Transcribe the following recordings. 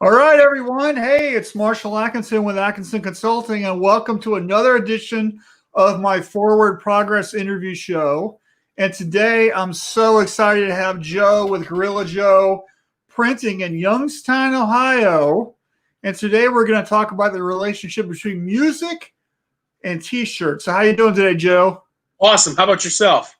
All right, everyone. Hey, it's Marshall Atkinson with Atkinson Consulting, and welcome to another edition of my Forward Progress interview show. And today I'm so excited to have Joe with Gorilla Joe Printing in Youngstown, Ohio. And today we're going to talk about the relationship between music and T-shirts. So how you doing today, Joe? Awesome. How about yourself?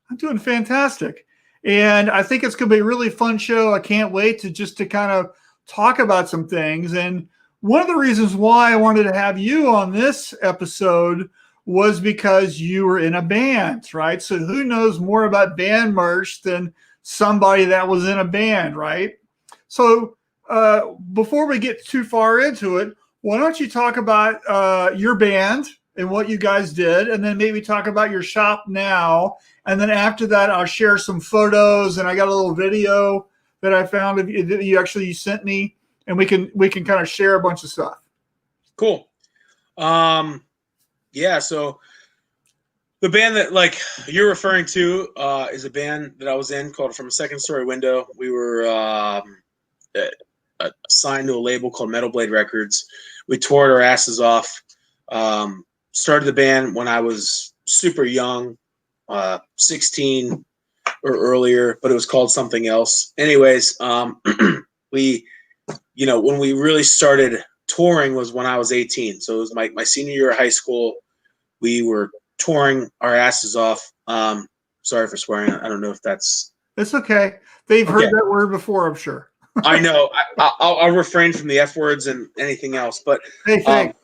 I'm doing fantastic. And I think it's going to be a really fun show. I can't wait to kind of talk about some things. And one of the reasons why I wanted to have you on this episode was because you were in a band, right? So who knows more about band merch than somebody that was in a band, right? So before we get too far into it, why don't you talk about your band and what you guys did, and then maybe talk about your shop now. And then after that, I'll share some photos, and I got a little video that I found that you sent me, and we can kind of share a bunch of stuff. Cool. Yeah. So the band that like you're referring to is a band that I was in called From a Second Story Window. We were signed to a label called Metal Blade Records. We toured our asses off. Started the band when I was super young, 16 or earlier, but it was called something else. Anyways, we, when we really started touring was when I was 18. So it was my senior year of high school. We were touring our asses off. Sorry for swearing. I don't know if that's. It's okay. They've heard that word before, I'm sure. I know. I'll refrain from the F words and anything else. But hey, thanks.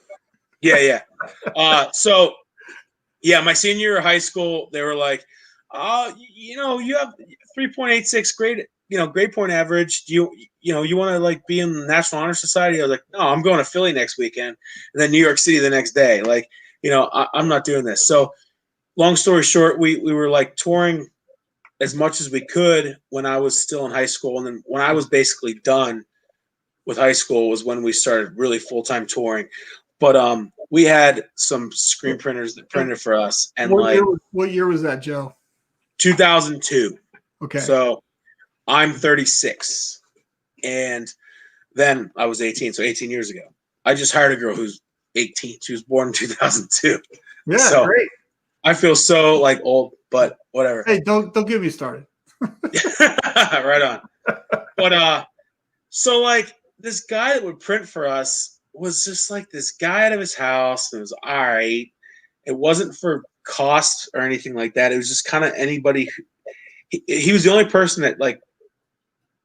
Yeah. So my senior year of high school, they were like, you have 3.86 grade point average. Do you want to like be in the National Honor Society? I was like, no, I'm going to Philly next weekend, and then New York City the next day. Like, I'm not doing this. So long story short, we were like touring as much as we could when I was still in high school. And then when I was basically done with high school was when we started really full-time touring. But we had some screen printers that printed for us. And what year was that, Joe? 2002. Okay. So I'm 36. And then I was 18. So 18 years ago. I just hired a girl who's 18. She was born in 2002. Yeah, so great. I feel so like old, but whatever. Hey, don't get me started. Right on. But so like this guy that would print for us was just like this guy out of his house. And it was all right. It wasn't for cost or anything like that. It was just kind of anybody. He was the only person that like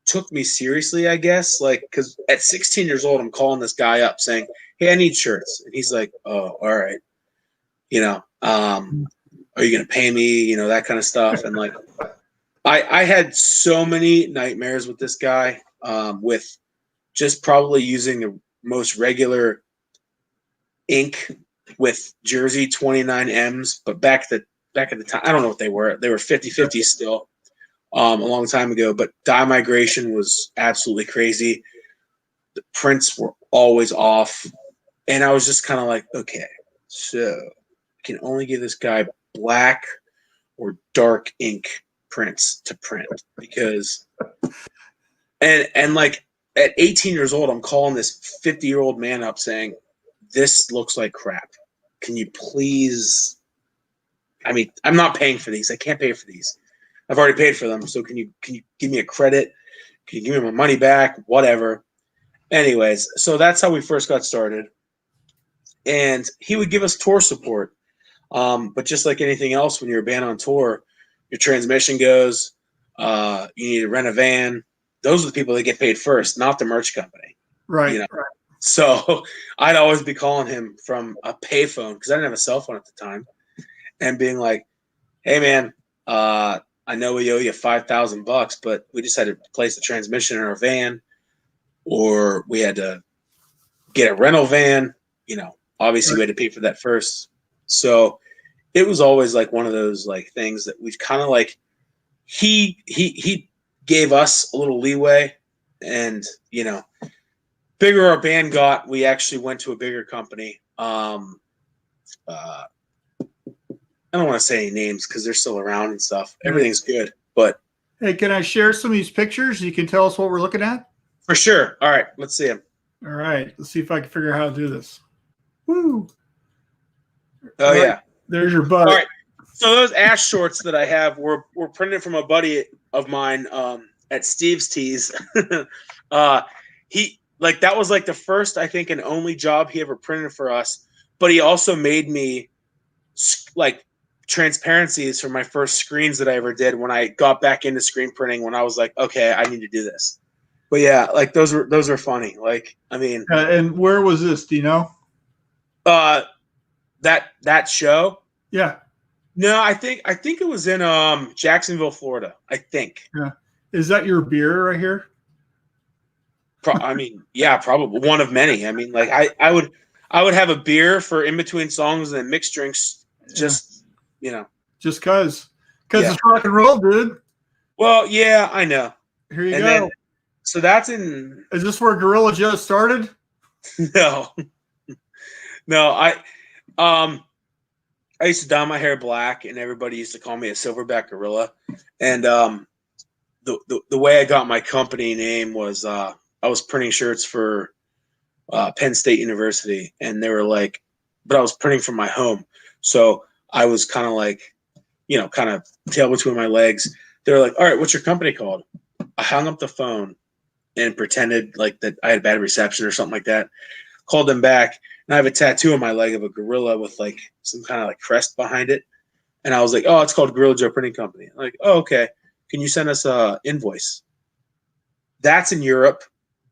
took me seriously, I guess. Like, because at 16 years old, I'm calling this guy up saying, "Hey, I need shirts," and he's like, "Oh, all right. Are you gonna pay me? That kind of stuff." And like, I had so many nightmares with this guy, with just probably using the most regular ink with Jersey 29Ms, but back at the time, I don't know what they were. They were 50/50 still, a long time ago. But dye migration was absolutely crazy. The prints were always off, and I was just kind of like, okay, so I can only give this guy black or dark ink prints to print because, and like at 18 years old, I'm calling this 50-year-old man up saying, "This looks like crap. Can you please? I mean, I'm not paying for these. I can't pay for these. I've already paid for them. So can you give me a credit? Can you give me my money back? Whatever." Anyways, so that's how we first got started. And he would give us tour support. But just like anything else, when you're a band on tour, your transmission goes, you need to rent a van. Those are the people that get paid first, not the merch company. Right. Right. So I'd always be calling him from a payphone because I didn't have a cell phone at the time, and being like, "Hey man, I know we owe you $5,000, but we just had to replace the transmission in our van, or we had to get a rental van. Obviously we had to pay for that first." So it was always like one of those like things that we kind of like. He gave us a little leeway, and bigger our band got, we actually went to a bigger company. I don't want to say any names because they're still around and stuff. Everything's good, but Hey, can I share some of these pictures? You can tell us what we're looking at. For sure. All right, let's see them. All right, let's see if I can figure out how to do this. Woo! Oh Right, yeah. there's your butt. All right. So those Ash shorts that I have were printed from a buddy of mine at Steve's Tees. He like that was like the first, I think, and only job he ever printed for us. But he also made me like transparencies for my first screens that I ever did when I got back into screen printing. When I was like, okay, I need to do this. But yeah, like those were funny. Like, I mean, And where was this? Do you know? That show. Yeah. No, I think it was in Jacksonville, Florida. I think. Yeah. Is that your beer right here? I mean, yeah, probably one of many. I mean, like I would have a beer for in between songs and then mixed drinks. Just just because it's rock and roll, dude. Well, yeah, I know. Here you and go. Then, so that's in. Is this where Gorilla Joe started? No, no. I used to dye my hair black, and everybody used to call me a silverback gorilla. And the way I got my company name was I was printing shirts for Penn State University, and they were like, but I was printing from my home, so I was kind of like, kind of tail between my legs. They were like, "All right, what's your company called?" I hung up the phone and pretended like that I had bad reception or something like that. Called them back, and I have a tattoo on my leg of a gorilla with like some kind of like crest behind it. And I was like, "Oh, it's called Gorilla Joe Printing Company." I'm like, "Oh, okay. Can you send us a invoice?" That's in Europe.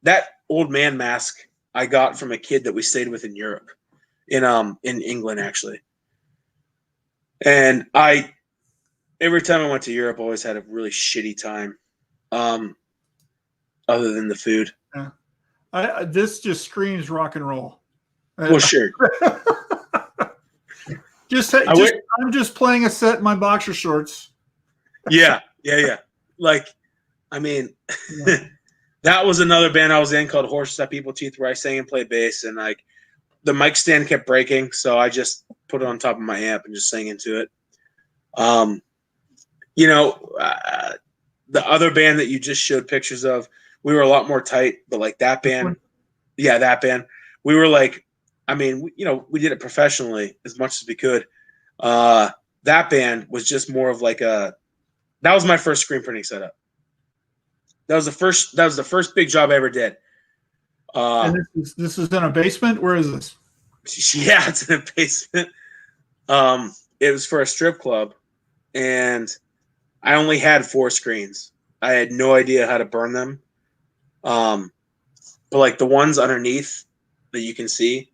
That old man mask I got from a kid that we stayed with in Europe, in England actually. And every time I went to Europe, I always had a really shitty time, other than the food. Yeah. This just screams rock and roll. Well, sure. I'm just playing a set in my boxer shorts. Yeah. Like, I mean, that was another band I was in called Horses That People Teeth, where I sang and played bass, and like the mic stand kept breaking, so I just put it on top of my amp and just sang into it. The other band that you just showed pictures of, we were a lot more tight, but like that band, we were like, I mean, we did it professionally as much as we could. That band was just more of like that was my first screen printing setup. That was the first big job I ever did. And this is in a basement? Where is this? Yeah, it's in a basement. It was for a strip club, and I only had 4 screens. I had no idea how to burn them. But like the ones underneath that you can see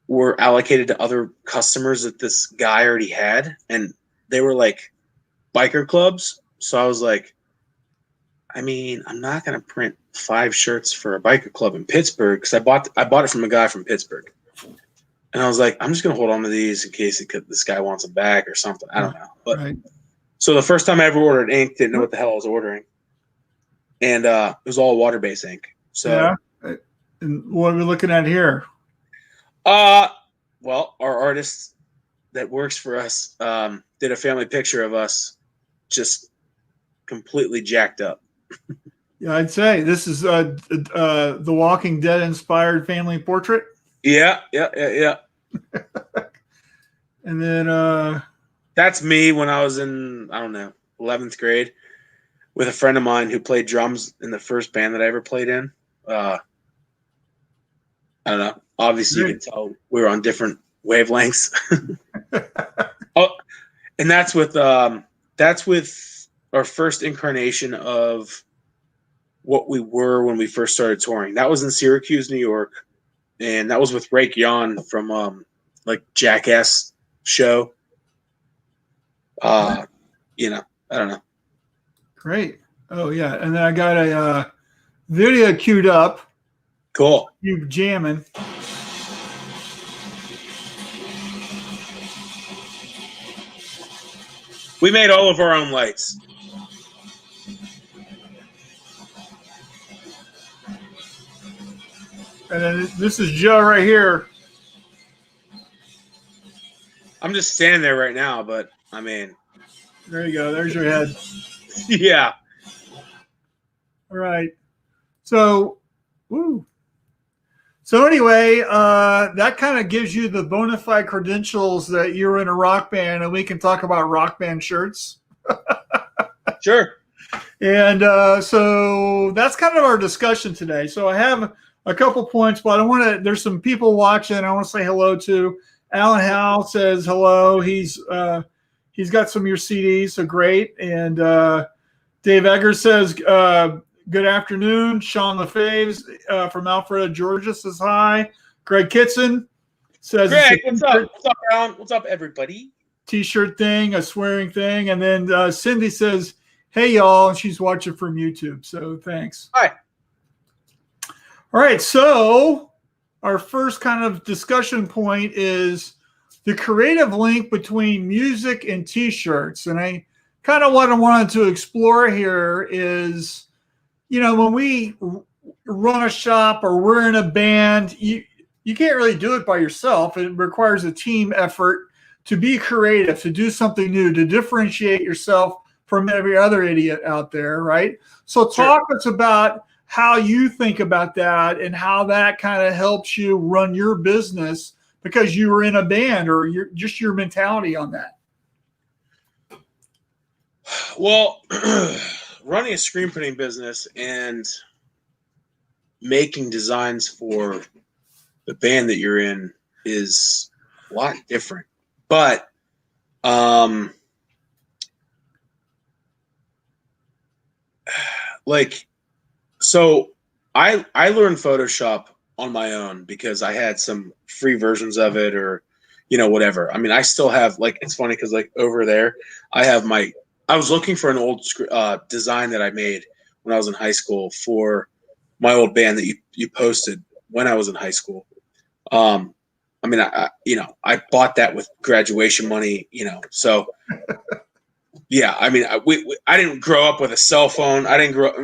were allocated to other customers that this guy already had, and they were like biker clubs. So I was like, I mean, I'm not going to print 5 shirts for a biker club in Pittsburgh, because I bought it from a guy from Pittsburgh. And I was like, I'm just going to hold on to these in case this guy wants them back or something. I don't know. But right. So the first time I ever ordered ink, didn't know what the hell I was ordering. And it was all water-based ink. So, yeah. And what are we looking at here? Well, our artist that works for us did a family picture of us just completely jacked up. Yeah, I'd say this is the Walking Dead inspired family portrait. Yeah. And then that's me when I was in, I don't know, 11th grade with a friend of mine who played drums in the first band that I ever played in. I don't know. Obviously, you can tell we were on different wavelengths. Oh, and that's with our first incarnation of what we were when we first started touring. That was in Syracuse, New York, and that was with Rake Yon from like Jackass show. I don't know. Great. Oh yeah, and then I got a video queued up. Cool. You jamming. We made all of our own lights. And then this is Joe right here. I'm just standing there right now, but I mean, there you go. There's your head. Yeah. Right. So, woo. So anyway, that kind of gives you the bona fide credentials that you're in a rock band, and we can talk about rock band shirts. Sure. And so that's kind of our discussion today. So I have a couple points, but I want to. There's some people watching. I want to say hello to Alan Howe. Says hello. He's got some of your CDs, so great. And Dave Eggers says good afternoon. Sean LaFaves from Alpharetta, Georgia says hi. Greg Kitson says, Greg, what's up? What's up, Alan? What's up, everybody? T-shirt thing, a swearing thing, and then Cindy says, "Hey y'all," and she's watching from YouTube. So thanks. Hi. All right. So our first kind of discussion point is the creative link between music and T-shirts, and I kind of what I wanted to explore here is, when we run a shop or we're in a band, you can't really do it by yourself. It requires a team effort to be creative, to do something new, to differentiate yourself from every other idiot out there, right? So talk to us about how you think about that and how that kind of helps you run your business because you were in a band, or your mentality on that. Well, running a screen printing business and making designs for the band that you're in is a lot different. But so I learned Photoshop on my own because I had some free versions of it, or whatever. I mean, I still have, it's funny because over there I was looking for an old design that I made when I was in high school for my old band that you posted when I was in high school. I mean, I bought that with graduation money, so yeah. I mean, I didn't grow up with a cell phone. I didn't grow up.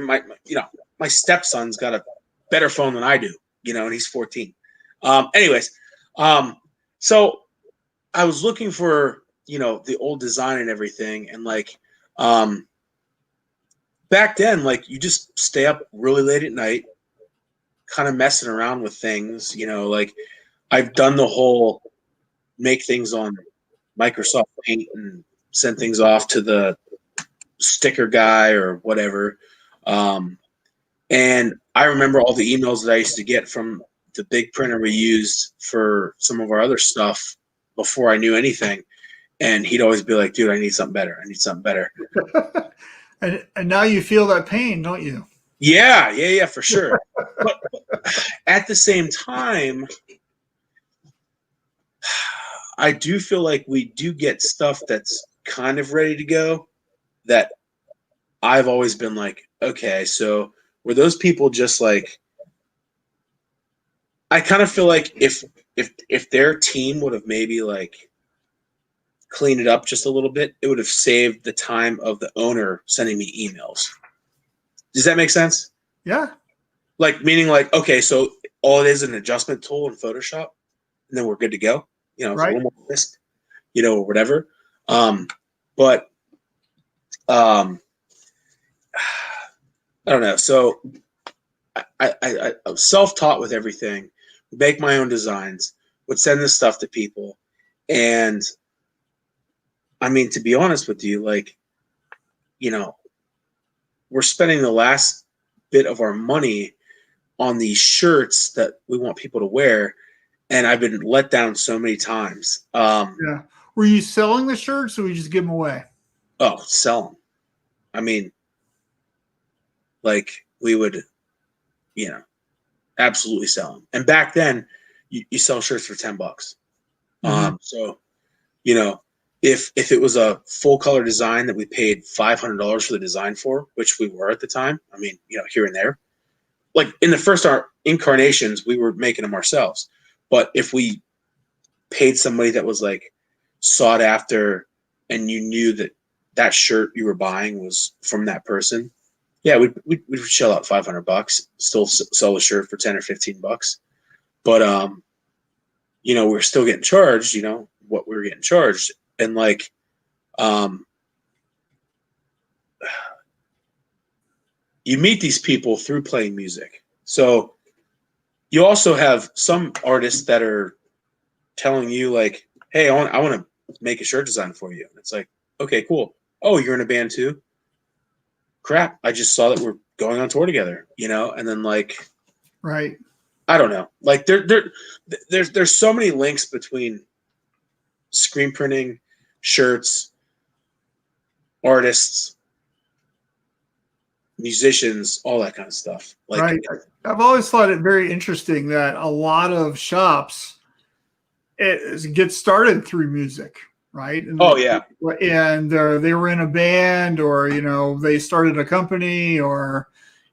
My stepson's got a better phone than I do, and he's 14. Anyways, so I was looking for, the old design and everything. And back then, you just stay up really late at night, kind of messing around with things, I've done the whole make things on Microsoft Paint and send things off to the sticker guy or whatever. And I remember all the emails that I used to get from the big printer we used for some of our other stuff before I knew anything. And he'd always be like, dude, I need something better. I need something better. And now you feel that pain, don't you? Yeah, for sure. But at the same time, I do feel like we do get stuff that's kind of ready to go that I've always been like, okay, so were those people just I kind of feel like if their team would have maybe cleaned it up just a little bit, it would have saved the time of the owner sending me emails. Does that make sense? Yeah. Meaning okay, so all it is an adjustment tool in Photoshop, and then we're good to go. It's a little more crisp, or whatever. But I don't know. So I was self-taught with everything, would make my own designs, would send this stuff to people. And I mean, to be honest with you, we're spending the last bit of our money on these shirts that we want people to wear. And I've been let down so many times. Yeah. Were you selling the shirts, or we just give them away? Oh, sell them. I mean, we would, absolutely sell them. And back then, you sell shirts for $10. Mm-hmm. So, if it was a full color design that we paid $500 for the design for, which we were at the time, I mean, here and there, in the first incarnations, we were making them ourselves. But if we paid somebody that was sought after, and you knew that shirt you were buying was from that person, yeah, we'd shell out $500, still sell the shirt for $10 or $15. But we're still getting charged, what we were getting charged. And you meet these people through playing music. So you also have some artists that are telling you like, hey, I want to make a shirt design for you. And it's like, okay, cool. Oh, you're in a band too? Crap. I just saw that we're going on tour together, you know? And then like, Right. I don't know. Like there's so many links between screen printing, shirts, artists, musicians, all that kind of stuff. Like, Right. I've always thought it very interesting that a lot of shops get started through music, right? And oh yeah, they were in a band, or they started a company, or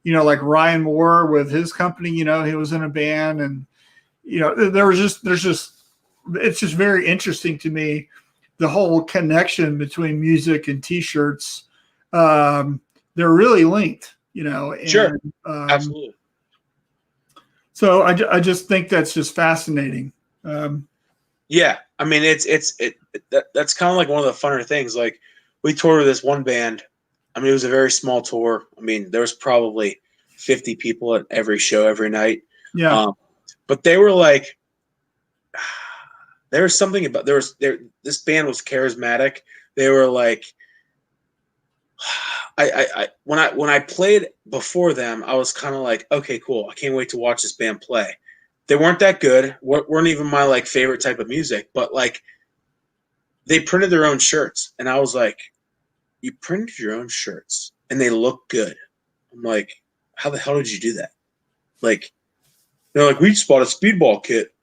like Ryan Moore with his company, he was in a band, and it's just very interesting to me, the whole connection between music and t-shirts. They're really linked, and sure, absolutely. so I just think that's just fascinating. Yeah, I mean that's kind of like one of the funner things. Like we toured with this one band. I mean, it was a very small tour. I mean, there was probably 50 people at every show every night. Yeah. But they were like, there was something about this band was charismatic. They were like, when I played before them, I was kind of like, okay, cool. I can't wait to watch this band play. They weren't that good. Weren't even my like favorite type of music, but like they printed their own shirts, and I was like, you printed your own shirts and they look good. I'm like, how the hell did you do that? Like, they're like, we just bought a speedball kit.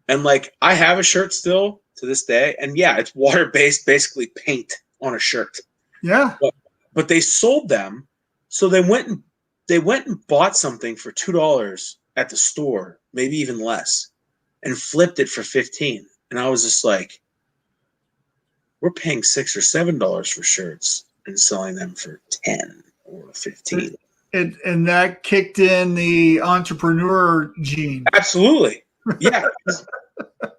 And like, I have a shirt still to this day. And yeah, it's water-based, basically paint on a shirt. Yeah. But they sold them. So they went and bought something for $2 at the store, maybe even less, and flipped it for $15. And I was just like, we're paying $6 or $7 for shirts and selling them for 10 or 15. And that kicked in the entrepreneur gene. Absolutely. Yeah.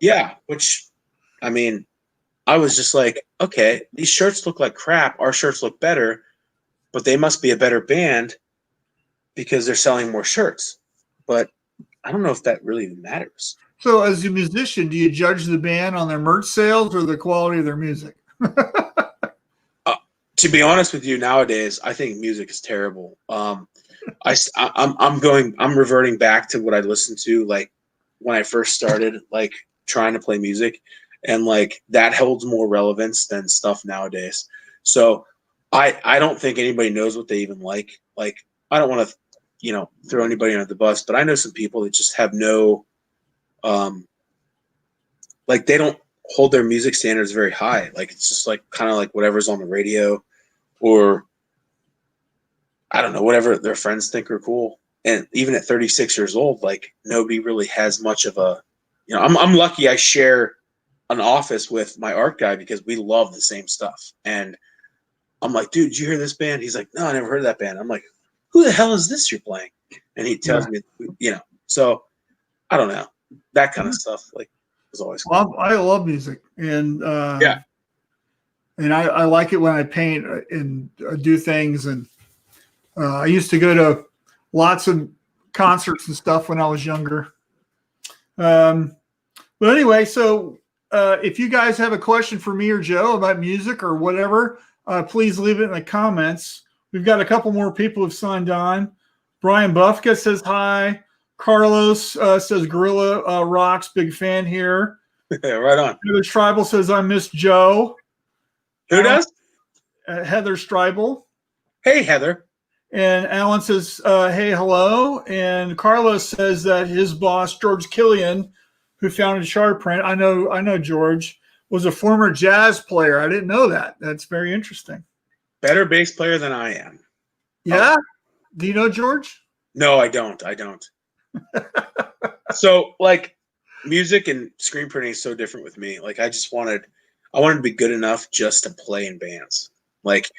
Yeah. Which, I mean, I was just like, okay, these shirts look like crap. Our shirts look better, but they must be a better band because they're selling more shirts. But I don't know if that really even matters. So as a musician, do you judge the band on their merch sales or the quality of their music? To be honest with you, nowadays, I think music is terrible. I'm reverting back to what I listened to, like when I first started, like trying to play music, and like that holds more relevance than stuff nowadays. So I don't think anybody knows what they even like. Like, I don't want to, throw anybody under the bus, but I know some people that just have no, like they don't hold their music standards very high. Like, it's just like kind of like whatever's on the radio, or I don't know, whatever their friends think are cool. And even at 36 years old, like nobody really has much of a, I'm lucky I share an office with my art guy because we love the same stuff. And I'm like, dude, did you hear this band? He's like, no, I never heard of that band. I'm like, who the hell is this you're playing? And he tells me, so I don't know, that kind of stuff. Like, was always cool. Well, I love music, and yeah. And I like it when I paint and do things. And I used to go to lots of concerts and stuff when I was younger. But anyway, so if you guys have a question for me or Joe about music or whatever, please leave it in the comments. We've got a couple more people who've signed on. Brian Buffka says hi. Carlos says Gorilla rocks, big fan here. Right on. Heather Stribel says I miss Joe. Who does? Heather Stribel. Hey, Heather. And Alan says, hey, hello. And Carlos says that his boss, George Killian, who founded Sharprint, I know George, was a former jazz player. I didn't know that. That's very interesting. Better bass player than I am. Yeah? Oh. Do you know George? No, I don't. So, like, music and screen printing is so different with me. Like, I wanted to be good enough just to play in bands. Like,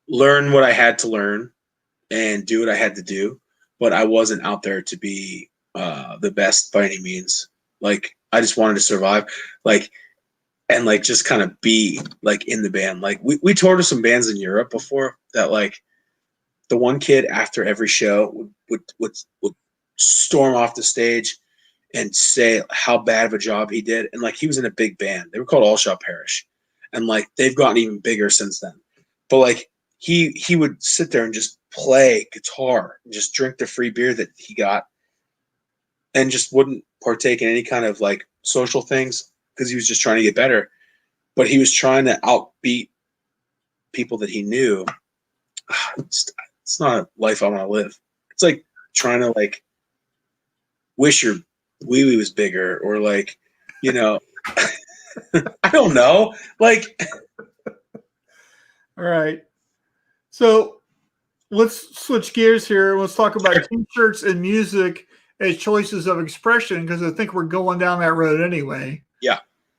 learn what I had to learn and do what I had to do, but I wasn't out there to be the best by any means. Like, I just wanted to survive, like, and like just kind of be like in the band. Like, we toured with some bands in Europe before that, like, the one kid after every show would storm off the stage and say how bad of a job he did. And like, he was in a big band. They were called All Shall Perish. And like, they've gotten even bigger since then. But like, he would sit there and just play guitar and just drink the free beer that he got and just wouldn't partake in any kind of like social things because he was just trying to get better. But he was trying to outbeat people that he knew. It's not a life I want to live. It's like trying to like wish your wee wee was bigger, or like, you know, I don't know. Like, All right. So let's switch gears here. Let's talk about t-shirts and music as choices of expression, because I think we're going down that road anyway. Yeah.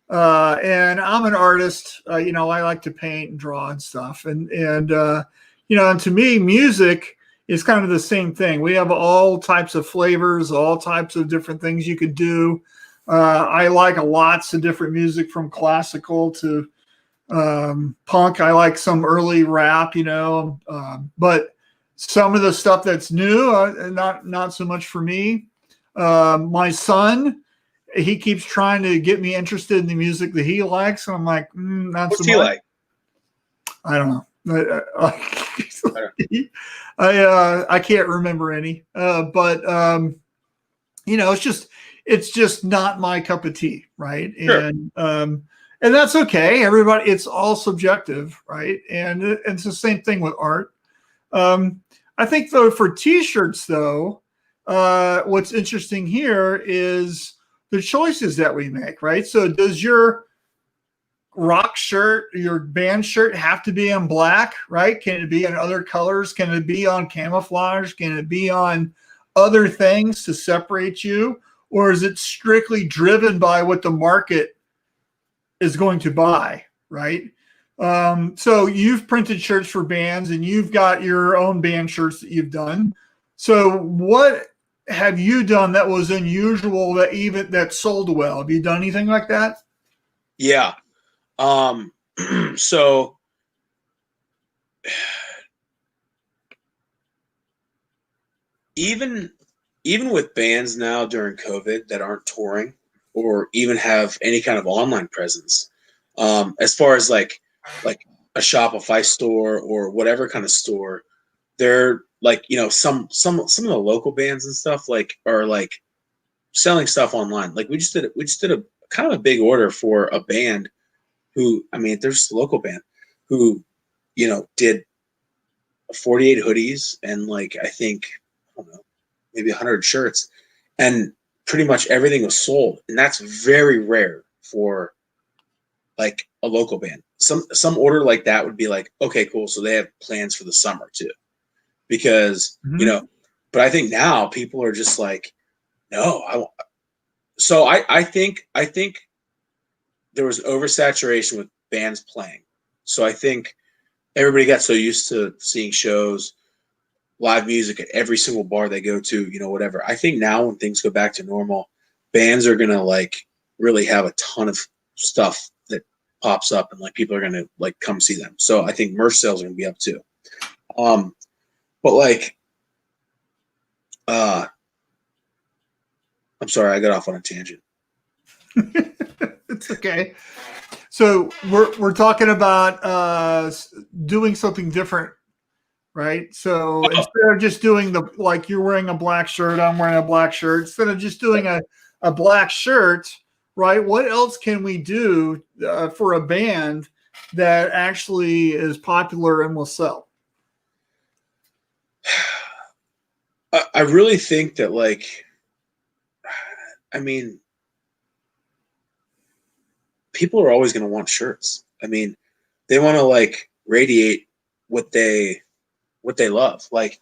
And I'm an artist. You know, I like to paint and draw and stuff. And you know, and to me, music is kind of the same thing. We have all types of flavors, all types of different things you could do. I like lots of different music, from classical to punk. I like some early rap, you know, but some of the stuff that's new, not so much for me. My son, he keeps trying to get me interested in the music that he likes, and I'm like, not what's so he much. like? I don't know. I can't remember any, but you know, it's just not my cup of tea, right? Sure. And that's okay. Everybody, it's all subjective, right? And it's the same thing with art. I think though, for t-shirts though, what's interesting here is the choices that we make, right? So does your rock shirt, your band shirt, have to be in black, right? Can it be in other colors? Can it be on camouflage? Can it be on other things to separate you? Or is it strictly driven by what the market is going to buy, right? So you've printed shirts for bands, and you've got your own band shirts that you've done. So what have you done that was unusual, that sold well? Have you done anything like that? Yeah. So even with bands now during COVID that aren't touring or even have any kind of online presence, as far as like a Shopify store or whatever kind of store, they're like, you know, some of the local bands and stuff like are like selling stuff online. Like we just did a kind of a big order for a band who, I mean, there's a local band who, you know, did 48 hoodies and like, I think, I don't know, maybe 100 shirts, and pretty much everything was sold. And that's very rare for like a local band. Some order like that would be like, okay, cool. So they have plans for the summer too, because, you know, but I think now people are just like, no, so I think there was oversaturation with bands playing. So I think everybody got so used to seeing shows, live music at every single bar they go to, you know, whatever. I think now when things go back to normal, bands are going to like really have a ton of stuff that pops up, and like people are going to like come see them. So I think merch sales are going to be up too. But like, I'm sorry, I got off on a tangent. It's okay. So we're talking about doing something different, right? So instead of just doing like you're wearing a black shirt, I'm wearing a black shirt, instead of just doing a black shirt, right? What else can we do for a band that actually is popular and will sell? I really think that, like, I mean, people are always going to want shirts. I mean, they want to like radiate what they love. Like,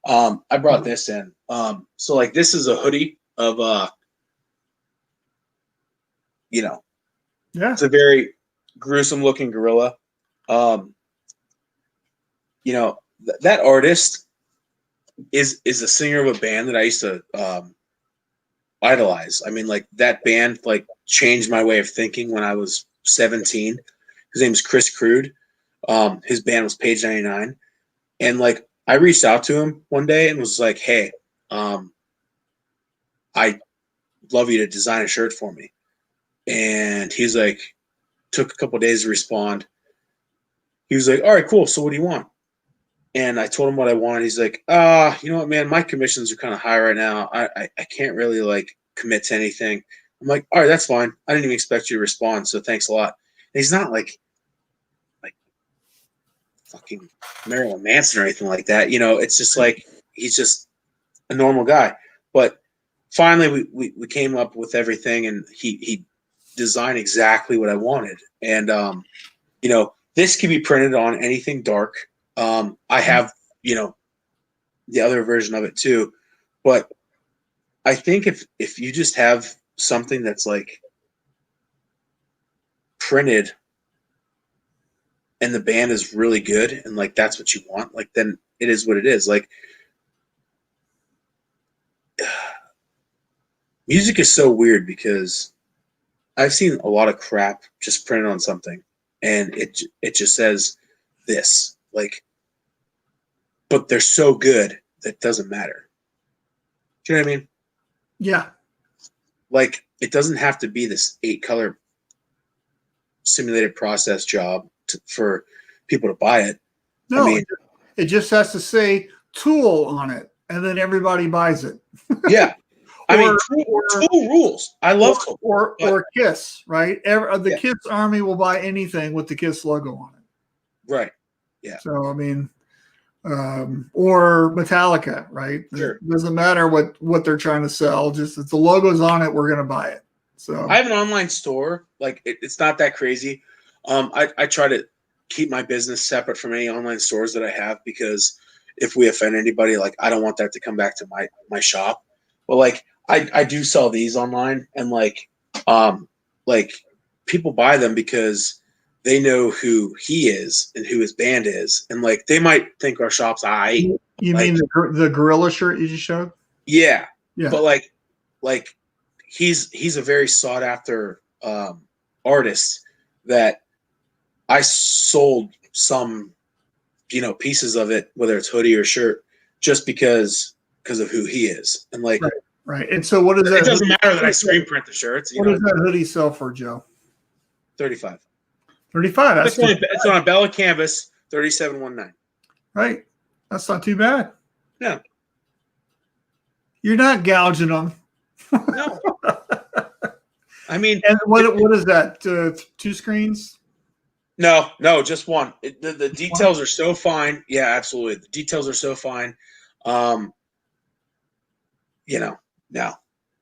I brought this in. So like this is a hoodie of you know, Yeah, it's a very gruesome looking gorilla. You know, that artist is a singer of a band that I used to idolize. I mean, like that band like changed my way of thinking when I was 17. His name is Chris Crude. His band was Page 99, and like I reached out to him one day and was like, hey, I'd love you to design a shirt for me. And he's like, took a couple of days to respond. He was like, all right, cool. So what do you want? And I told him what I wanted. He's like, you know what, man, my commissions are kind of high right now. I can't really like commit to anything. I'm like, all right, that's fine. I didn't even expect you to respond. So thanks a lot. And he's not like fucking Marilyn Manson or anything like that. You know, it's just like, he's just a normal guy. But finally we came up with everything, and he designed exactly what I wanted. And, you know, this can be printed on anything dark. I have, you know, the other version of it too. But I think if you just have something that's like printed and the band is really good and like that's what you want, like then it is what it is. Like music is so weird because I've seen a lot of crap just printed on something and it just says this, like, but they're so good that it doesn't matter. Do you know what I mean? Yeah. Like it doesn't have to be this 8-color simulated process job for people to buy it. No, I mean, it just has to say Tool on it, and then everybody buys it. yeah. I mean, Tool rules. I love Tool. Or Kiss, right? The Kiss Army will buy anything with the Kiss logo on it. Right. Yeah. So, I mean, or Metallica, right? Sure. It doesn't matter what they're trying to sell. Just if the logo's on it, we're going to buy it. So I have an online store. Like it's not that crazy. I try to keep my business separate from any online stores that I have, because if we offend anybody, like I don't want that to come back to my shop. But like I do sell these online, and like people buy them because they know who he is and who his band is, and like they might think our shop's You like, mean the gorilla shirt you just showed? Yeah. Yeah. But like he's a very sought after artist that I sold some, you know, pieces of it, whether it's hoodie or shirt, just because of who he is. And like right. And so what is that? It doesn't matter that I screen print the shirts. What does that hoodie sell for, Joe? $35. $35. It's on a Bella canvas, $37.19. Right. That's not too bad. No. You're not gouging them. No. I mean, and what is that? 2 screens? No, just one. The details are so fine. Yeah, absolutely. The details are so fine. You know, no.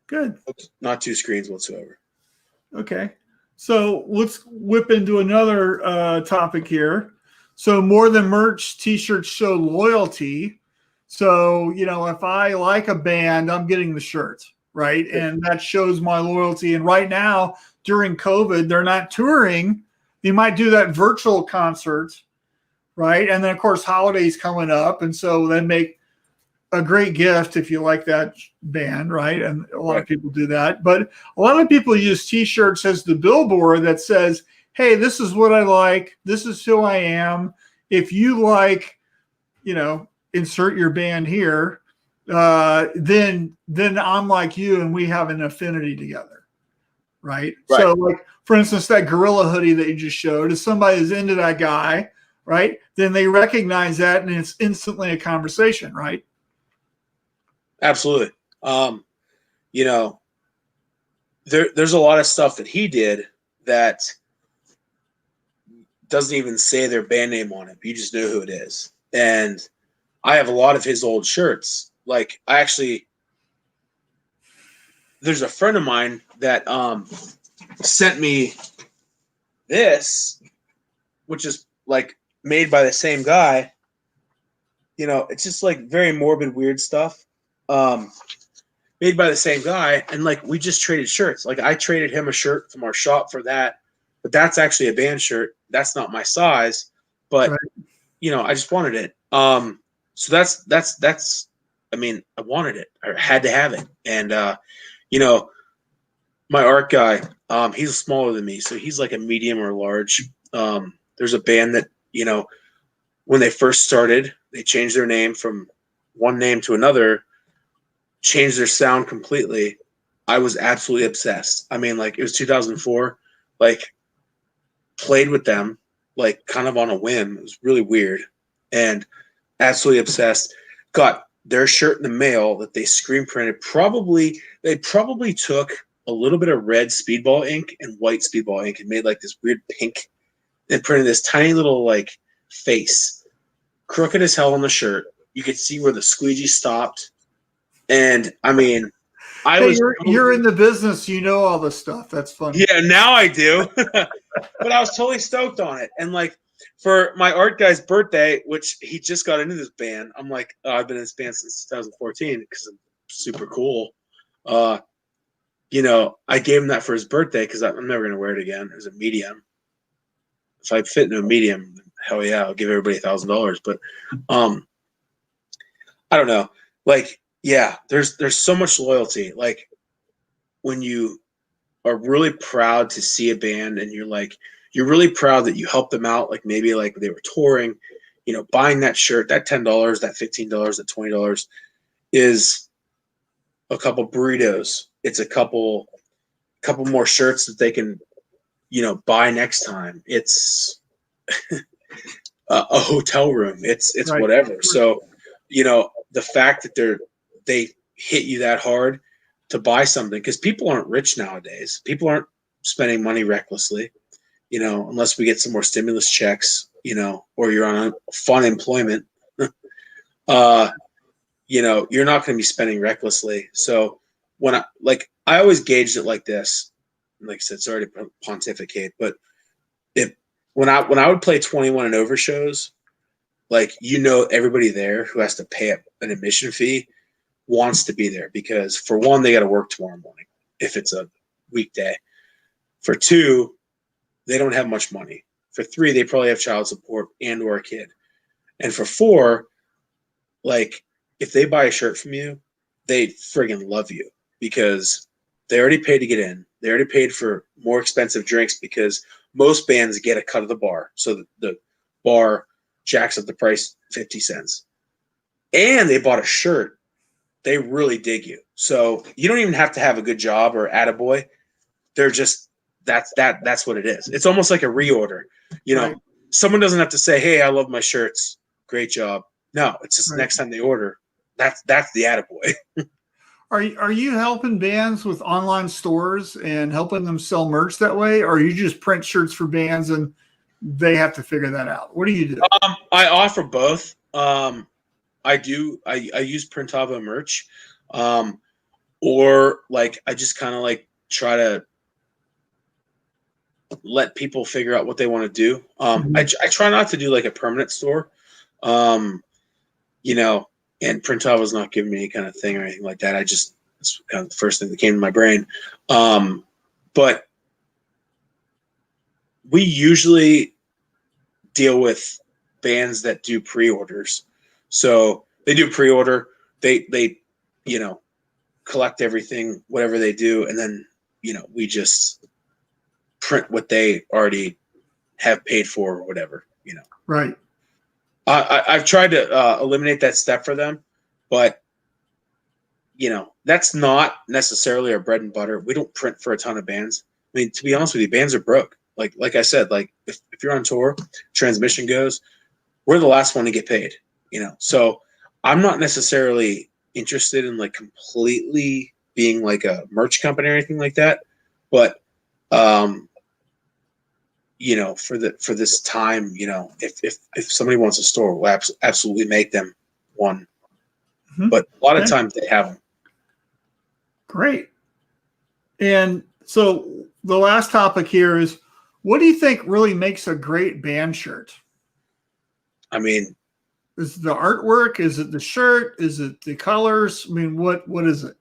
Good. Not 2 screens whatsoever. Okay. So let's whip into another topic here. So more than merch, t-shirts show loyalty. So, you know, if I like a band, I'm getting the shirt, right? And that shows my loyalty. And right now, during COVID, they're not touring. You might do that virtual concert, right? And then, of course, holidays coming up. And so they make a great gift if you like that band, right? And a lot of people do that. But a lot of people use t-shirts as the billboard that says, hey, this is what I like. This is who I am. If you like, you know, insert your band here, then I'm like you and we have an affinity together, right? So like, for instance, that gorilla hoodie that you just showed, if somebody is into that guy, right, then they recognize that and it's instantly a conversation, right? Absolutely. You know, there's a lot of stuff that he did that doesn't even say their band name on it. You just know who it is. And I have a lot of his old shirts. Like there's a friend of mine that sent me this, which is like made by the same guy. You know, it's just like very morbid, weird stuff. Made by the same guy, and like we just traded shirts. Like I traded him a shirt from our shop for that, but that's actually a band shirt. That's not my size, but you know, I just wanted it. So that's I mean, I wanted it. I had to have it. And you know, my art guy, he's smaller than me, so he's like a medium or large. There's a band that, you know, when they first started, they changed their name from one name to another, changed their sound completely. I was absolutely obsessed. I mean, like, it was 2004, like, played with them, like, kind of on a whim. It was really weird and absolutely obsessed. Got their shirt in the mail that they screen printed. They probably took a little bit of red speedball ink and white speedball ink and made like this weird pink and printed this tiny little like face, crooked as hell on the shirt. You could see where the squeegee stopped. And I mean, you're in the business, you know all this stuff. That's funny. Yeah, now I do. But I was totally stoked on it. And like for my art guy's birthday, which he just got into this band, I'm like, oh, I've been in this band since 2014 because I'm super cool. You know, I gave him that for his birthday because I'm never gonna wear it again. It was a medium. If I fit into a medium, hell yeah, I'll give everybody $1,000. But I don't know. Like, yeah, there's so much loyalty. Like when you are really proud to see a band and you're really proud that you helped them out, like maybe like they were touring, you know, buying that shirt, that $10, that $15, that $20 is a couple burritos. It's a couple more shirts that they can, you know, buy next time. It's a hotel room. It's right. Whatever. So, you know, the fact that they hit you that hard to buy something, because people aren't rich nowadays. People aren't spending money recklessly, you know, unless we get some more stimulus checks, you know, or you're on fun employment. You know, you're not going to be spending recklessly. So when I always gauged it like this, like I said, sorry to pontificate, but when I would play 21 and over shows, like, you know, everybody there who has to pay an admission fee wants to be there because for one, they got to work tomorrow morning if it's a weekday. For two, they don't have much money. For three, they probably have child support and or a kid. And for four, like, if they buy a shirt from you, they friggin' love you because they already paid to get in. They already paid for more expensive drinks because most bands get a cut of the bar. So the bar jacks up the price 50 cents. And they bought a shirt. They really dig you. So you don't even have to have a good job or attaboy. They're just that's what it is. It's almost like a reorder. You know, right. Someone doesn't have to say, "Hey, I love my shirts. Great job." No, it's just right. Next time they order, that's the attaboy. Are you helping bands with online stores and helping them sell merch that way, or you just print shirts for bands and they have to figure that out? What do you do? I offer both. I use Printavo merch, or like I just kind of like try to let people figure out what they want to do. I try not to do like a permanent store, you know, and Printavo's not giving me any kind of thing or anything like that. It's kind of the first thing that came to my brain. But we usually deal with bands that do pre-orders. So they do pre-order, they you know, collect everything, whatever they do, and then, you know, we just print what they already have paid for or whatever, you know. Right. I've tried to eliminate that step for them, but, you know, that's not necessarily our bread and butter. We don't print for a ton of bands. I mean, to be honest with you, bands are broke. Like I said, like if you're on tour, transmission goes, we're the last one to get paid, you know. So I'm not necessarily interested in like completely being like a merch company or anything like that. But you know, for this time, you know, if somebody wants a store, we'll absolutely make them one. Mm-hmm. But a lot of times they have them. Great. And so the last topic here is, what do you think really makes a great band shirt? I mean, is it the artwork? Is it the shirt? Is it the colors? I mean, what is it?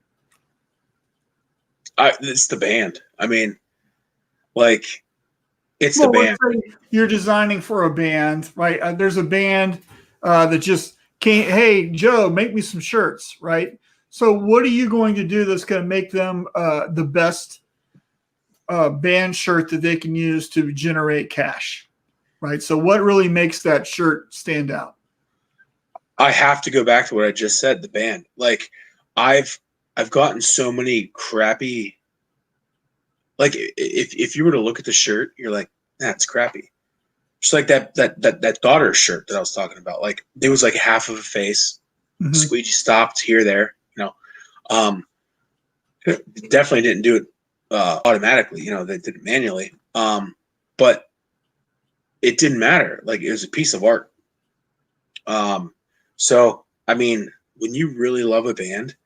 It's the band. I mean, like, it's the band. You're designing for a band, right? There's a band that just can't, hey, Joe, make me some shirts, right? So what are you going to do that's going to make them the best band shirt that they can use to generate cash, right? So what really makes that shirt stand out? I have to go back to what I just said, the band. Like I've gotten so many crappy, like if you were to look at the shirt, you're like, that's crappy. Just like that daughter shirt that I was talking about. Like it was like half of a face, squeegee stopped here, there, definitely didn't do it automatically, they did it manually. But it didn't matter. Like it was a piece of art. So I mean, when you really love a band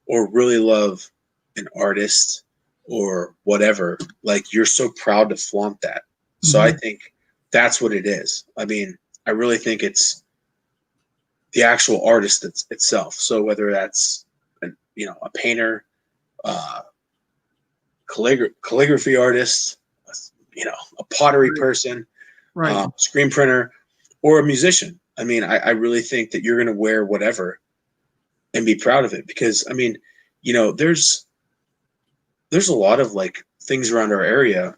or really love an artist or whatever, like you're so proud to flaunt that. So I think that's what it is. I mean, I really think it's the actual artist itself. So whether that's a painter, calligraphy artist, a pottery person, screen printer, or a musician. I mean, I really think that you're going to wear whatever and be proud of it because, I mean, there's a lot of like things around our area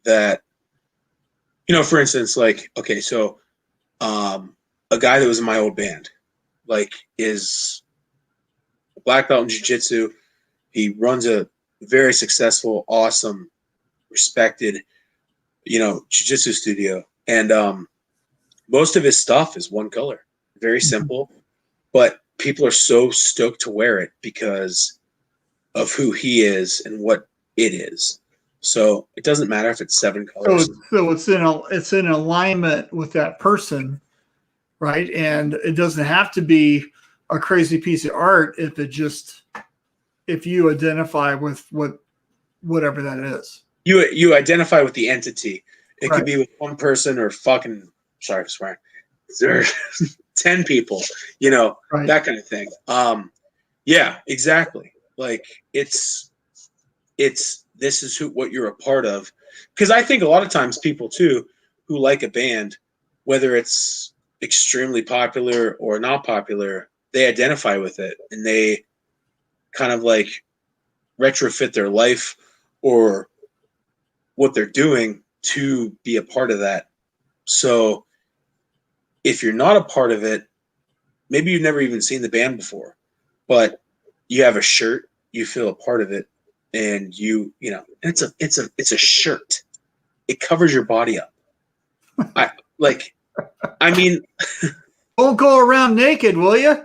that, for instance, like, okay, so a guy that was in my old band, like, is a black belt in jiu-jitsu. He runs a very successful, awesome, respected, jiu-jitsu studio. And most of his stuff is one color, very simple, but people are so stoked to wear it because of who he is and what it is. So it doesn't matter if it's 7 colors. So it's in alignment with that person, right? And it doesn't have to be a crazy piece of art if you identify with whatever that is. You identify with the entity. It could be with one person or fucking, sorry for swearing, there 10 people, that kind of thing. Yeah, exactly. Like this is what you're a part of. Because I think a lot of times people too who like a band, whether it's extremely popular or not popular, they identify with it and they kind of like retrofit their life or what they're doing to be a part of that. So if you're not a part of it, maybe you've never even seen the band before, but you have a shirt, you feel a part of it, and it's a shirt. It covers your body up. I mean, don't go around naked, will you?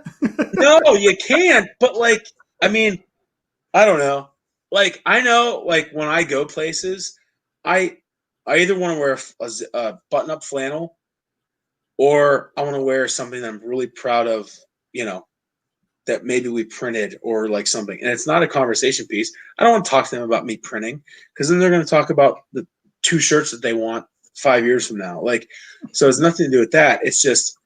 No, you can't. But I mean, I don't know. Like I know, like when I go places, I either want to wear a button-up flannel, or I want to wear something that I'm really proud of. That maybe we printed or like something, and it's not a conversation piece. I don't want to talk to them about me printing because then they're going to talk about the 2 shirts that they want 5 years from now. Like, so it's nothing to do with that. It's just,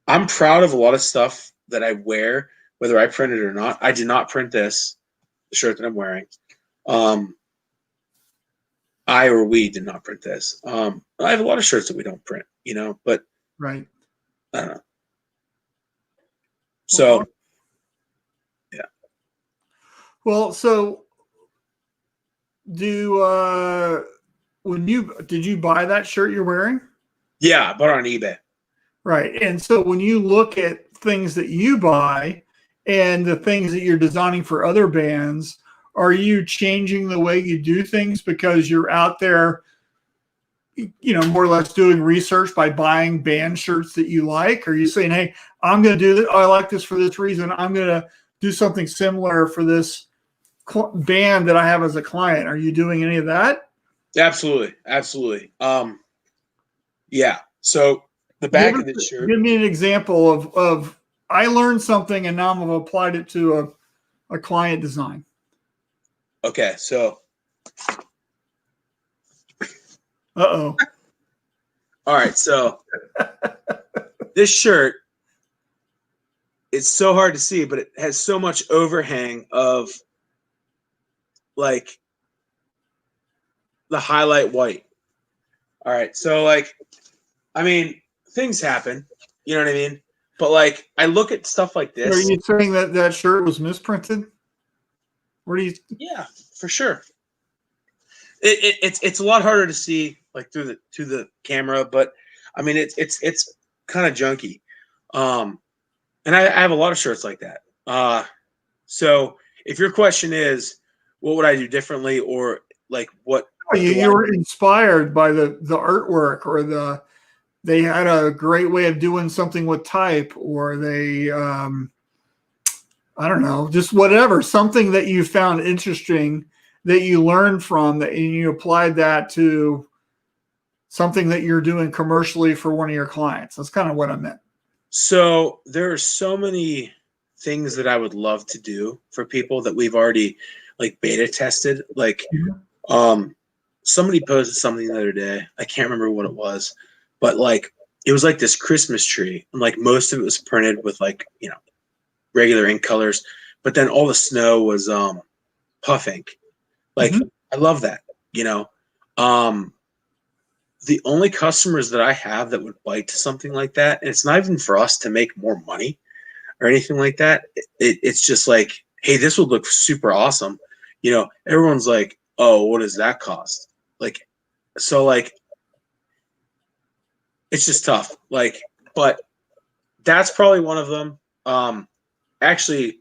I'm proud of a lot of stuff that I wear, whether I print it or not. I did not print the shirt that I'm wearing. We did not print this. I have a lot of shirts that we don't print, but right. I don't know. So, yeah. Well, so did you buy that shirt you're wearing? Yeah, I bought it on eBay. Right. And so when you look at things that you buy and the things that you're designing for other bands, are you changing the way you do things because you're out there, more or less doing research by buying band shirts that you like? Or are you saying, hey, I'm going to do this. Oh, I like this for this reason. I'm going to do something similar for this band that I have as a client. Are you doing any of that? Absolutely. Absolutely. Yeah. So the back of the shirt. Give me an example of I learned something and now I've applied it to a client design. Okay. So. Uh-oh. All right. So this shirt, it's so hard to see, but it has so much overhang of like the highlight white. All right. So I mean, things happen, you know what I mean? But I look at stuff like this. Are you saying that shirt was misprinted? Yeah, for sure. It's a lot harder to see through the camera, but I mean it's kind of junky. And I have a lot of shirts like that. So if your question is, what would I do differently, or like what You were inspired by the artwork, or they had a great way of doing something with type, or they I don't know, just whatever, something that you found interesting that you learned from, that and you applied that to something that you're doing commercially for one of your clients. That's kind of what I meant. So there are so many things that I would love to do for people that we've already like beta tested. Like, somebody posted something the other day. I can't remember what it was, but like it was like this Christmas tree, and like most of it was printed with like, you know, regular ink colors, but then all the snow was puff ink. Like, I love that, you know. The only customers that I have that would bite to something like that, and it's not even for us to make more money or anything like that. It's just like, hey, this would look super awesome. You know, everyone's like, oh, what does that cost? Like, so like, it's just tough. Like, but that's probably one of them. Actually,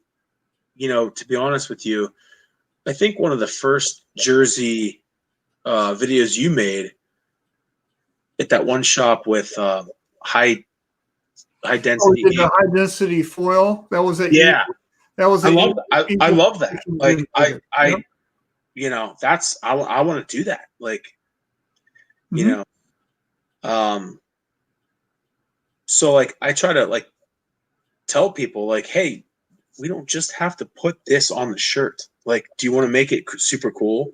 you know, to be honest with you, I think one of the first jersey videos you made at that one shop with high density. Oh, you did the high density foil. That was it. Yeah, that was. I love that. Like I you know, that's I want to do that. Like, you know, so like I try to like tell people like, hey, we don't just have to put this on the shirt. Like, do you want to make it super cool?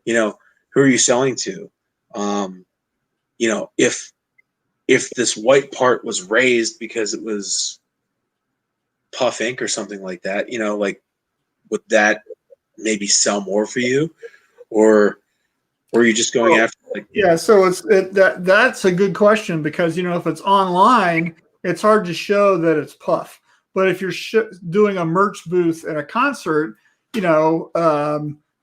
You know, who are you selling to? You know, if this white part was raised because it was puff ink or something like that, you know, like, would that maybe sell more for you, or are you just going after like? Yeah, so that's a good question, because you know, if it's online, it's hard to show that it's puff. But if you're doing a merch booth at a concert, you know,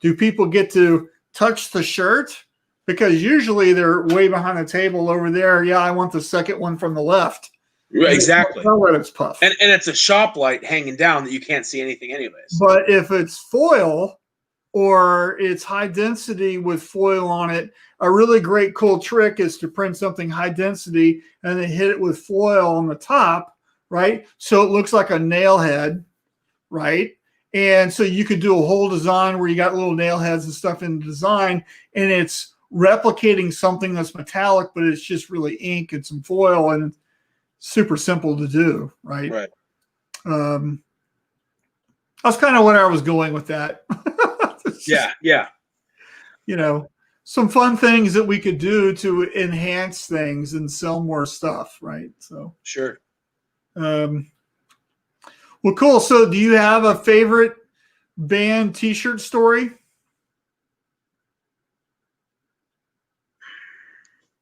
do people get to touch the shirt? Because usually they're way behind the table over there. Yeah, I want the second one from the left. Exactly. Know that it's puff. And it's a shop light hanging down that you can't see anything anyways. But if it's foil, or it's high density with foil on it, a really great cool trick is to print something high density and then hit it with foil on the top, right? So it looks like a nail head, right? And so you could do a whole design where you got little nail heads and stuff in the design, and it's replicating something that's metallic, but it's just really ink and some foil, and super simple to do, right? Right. That's kind of what I was going with that. Yeah. You know, some fun things that we could do to enhance things and sell more stuff, right? So sure. Well, cool. So do you have a favorite band t-shirt story?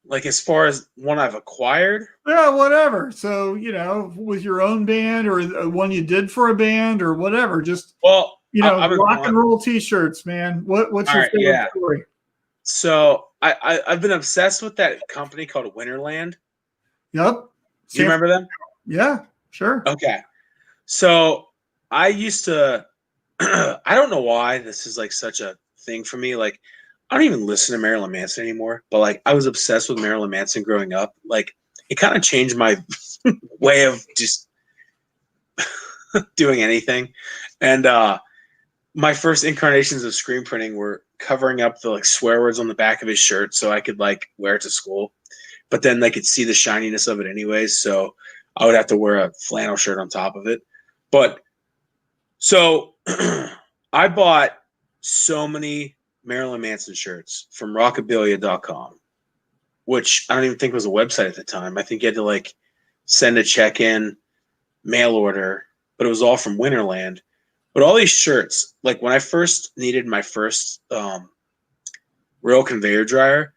Like, as far as one I've acquired? Yeah, whatever. So, you know, with your own band, or one you did for a band, or whatever. Just, well, you know, rock and roll t-shirts, man. What's your favorite story? So I've been obsessed with that company called Winterland. Yep. Do you remember them? Yeah, sure. Okay. So I used to, I don't know why this is like such a thing for me. Like, I don't even listen to Marilyn Manson anymore, but like I was obsessed with Marilyn Manson growing up. Like, it kind of changed my way of just doing anything. And my first incarnations of screen printing were covering up the like swear words on the back of his shirt so I could like wear it to school. But then they could see the shininess of it anyways, so I would have to wear a flannel shirt on top of it. But so I bought so many Marilyn Manson shirts from rockabilia.com, which I don't even think was a website at the time. I think you had to like send a check in, mail order, but it was all from Winterland. But all these shirts, like when I first needed my first rail conveyor dryer,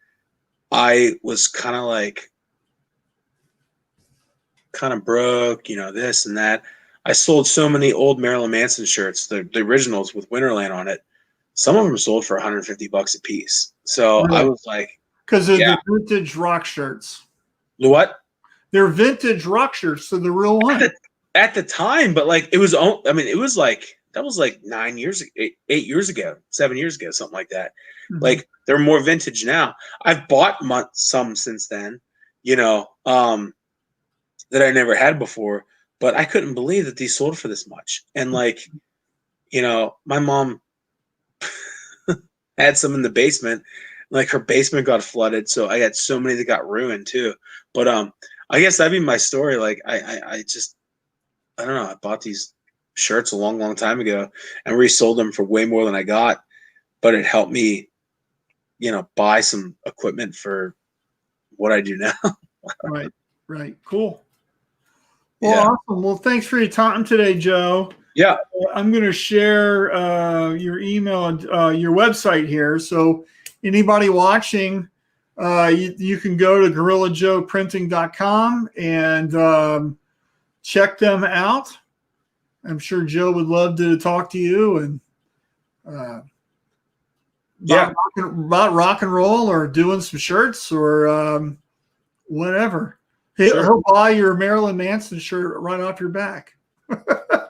I was kind of broke, you know, this and that. I sold so many old Marilyn Manson shirts, the originals with Winterland on it. Some of them sold for $150 a piece. So I was like, because they're the vintage rock shirts. The what? they're vintage rock shirts, so the real one. At the time, but like it was, I mean, it was like that was like 8 years ago, 7 years ago, something like that. Mhm. Like they're more vintage now. I've bought some since then, you know, that I never had before, but I couldn't believe that these sold for this much. And like, you know, my mom had some in the basement, like her basement got flooded, so I had so many that got ruined too. But I guess that'd be my story. Like I just, I don't know. I bought these shirts a long, long time ago and resold them for way more than I got, but it helped me, you know, buy some equipment for what I do now. Right, right, cool. Well, Yeah. awesome. Well, thanks for your time today, Joe. Yeah. I'm going to share your email and your website here. So anybody watching, you can go to GorillaJoePrinting.com and check them out. I'm sure Joe would love to talk to you and about rock and roll or doing some shirts or whatever. He'll buy your Marilyn Manson shirt right off your back. No,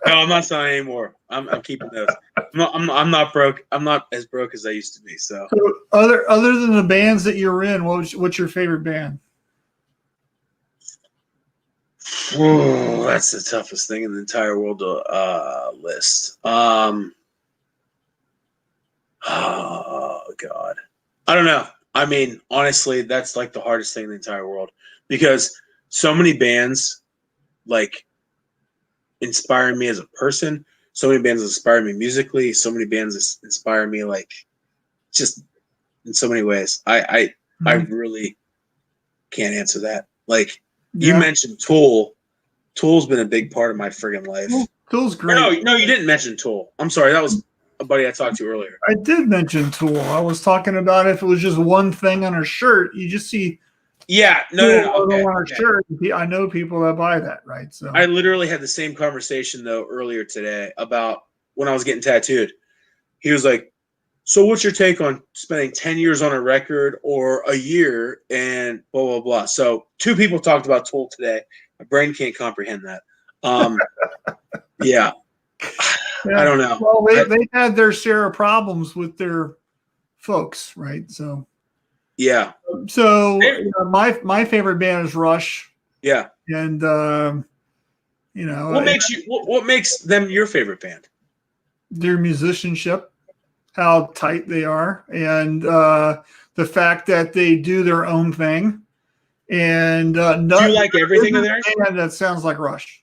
I'm not selling anymore. I'm keeping those. I'm not broke. I'm not as broke as I used to be. So other than the bands that you're in, what's your favorite band? Oh, that's the toughest thing in the entire world to list. Oh God, I don't know. I mean, honestly, that's like the hardest thing in the entire world because so many bands like inspire me as a person. So many bands inspire me musically. So many bands inspire me like just in so many ways. I really can't answer that. Like you mentioned Tool. Tool's been a big part of my friggin' life. Tool's great. No, you didn't mention Tool. I'm sorry. That was a buddy I talked to earlier. I did mention Tool. I was talking about if it was just one thing on a shirt, you just see. Yeah, no. Okay. On a shirt. I know people that buy that, right? So I literally had the same conversation though earlier today about when I was getting tattooed. He was like, "So what's your take on spending 10 years on a record or a year and blah blah blah?" So two people talked about Tool today. My brain can't comprehend that. Yeah. I don't know. Well, they had their share of problems with their folks, right? So yeah. So my favorite band is Rush. Yeah. And what makes them your favorite band? Their musicianship, how tight they are, and the fact that they do their own thing. And do you like everything of theirs? That sounds like Rush,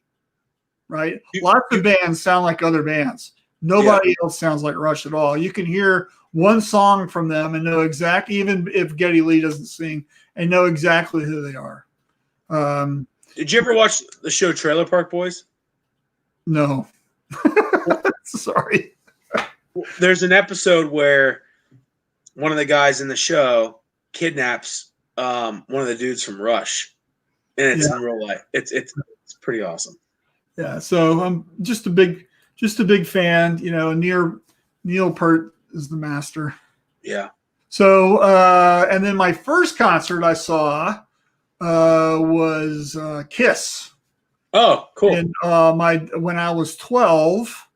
right? Lots of bands sound like other bands. Nobody else sounds like Rush at all. You can hear one song from them and know exactly, even if Geddy Lee doesn't sing, and know exactly who they are. Did you ever watch the show Trailer Park Boys? No. Sorry. There's an episode where one of the guys in the show kidnaps one of the dudes from Rush, and it's in real life. It's pretty awesome. Yeah. So I'm just a big fan. Neil Peart is the master. Yeah. So and then my first concert I saw was Kiss. Oh, cool. And when I was 12.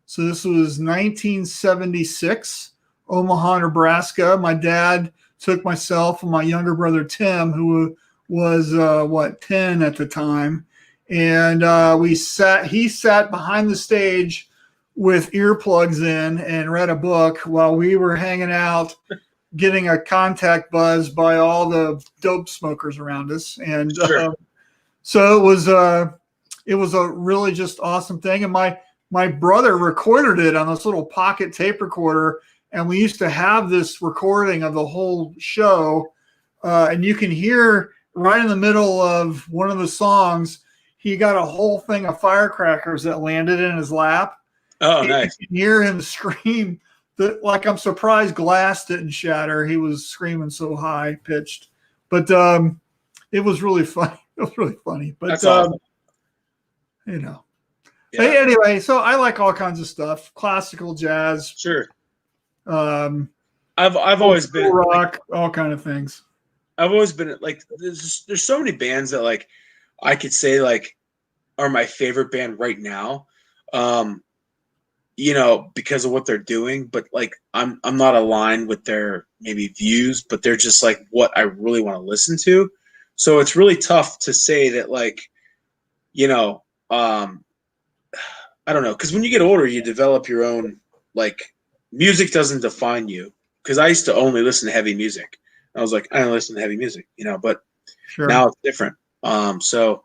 So this was 1976, Omaha, Nebraska. My dad took myself and my younger brother Tim, who was 10 at the time, and he sat behind the stage with earplugs in and read a book while we were hanging out, getting a contact buzz by all the dope smokers around us. And so it was a really just awesome thing. And my brother recorded it on this little pocket tape recorder, and we used to have this recording of the whole show. And you can hear right in the middle of one of the songs, he got a whole thing of firecrackers that landed in his lap. Oh, nice. You can hear him scream that, like, I'm surprised glass didn't shatter. He was screaming so high pitched, but it was really funny. It was really funny, but that's awesome. Yeah. Anyway, so I like all kinds of stuff, classical, jazz. Sure. I've always been rock, all kind of things. I've always been like, there's so many bands that like I could say like are my favorite band right now. You know, because of what they're doing, but like I'm not aligned with their maybe views, but they're just like what I really want to listen to. So it's really tough to say that like, you know, I don't know, because when you get older, you develop your own like music doesn't define you. Because I used to only listen to heavy music. I was like, I don't listen to heavy music, you know, but Sure. now it's different. So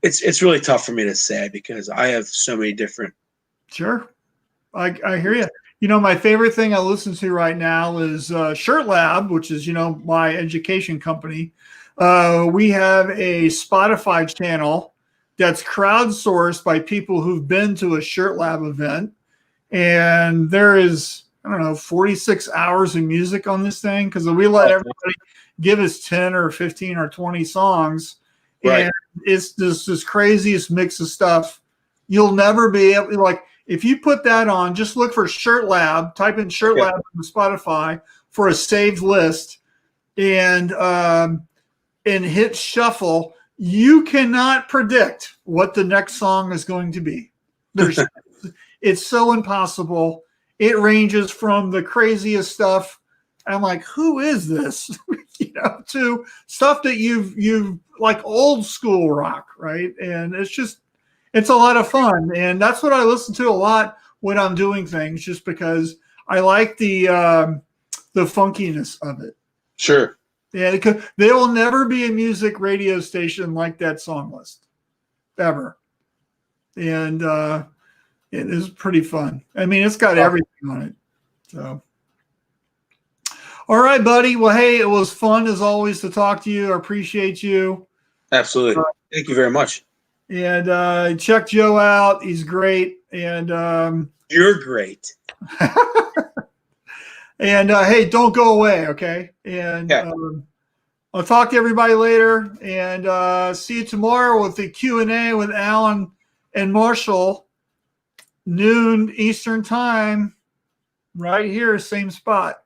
it's really tough for me to say because I have so many different. Sure. I hear you. You know, my favorite thing I listen to right now is Shirt Lab, which is, you know, my education company. We have a Spotify channel that's crowdsourced by people who've been to a Shirt Lab event. And there is, I don't know, 46 hours of music on this thing because we let everybody give us 10 or 15 or 20 songs. Right. And it's this craziest mix of stuff. You'll never be able to, like, if you put that on, just look for Shirt Lab, type in Shirt Lab on Spotify for a saved list and hit shuffle. You cannot predict what the next song is going to be. It's so impossible. It ranges from the craziest stuff. I'm like, who is this? You know, to stuff that you've like old school rock, right? And it's a lot of fun. And that's what I listen to a lot when I'm doing things, just because I like the funkiness of it. Sure. Yeah, there will never be a music radio station like that song list, ever. And it is pretty fun. I mean, it's got everything on it. So, all right, buddy. Well, hey, it was fun as always to talk to you. I appreciate you. Absolutely. Thank you very much. And check Joe out. He's great. And you're great. And hey, don't go away, okay? And I'll talk to everybody later. And see you tomorrow with the Q&A with Alan and Marshall, noon Eastern time, right here, same spot.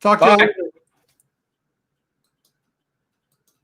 Talk to you later.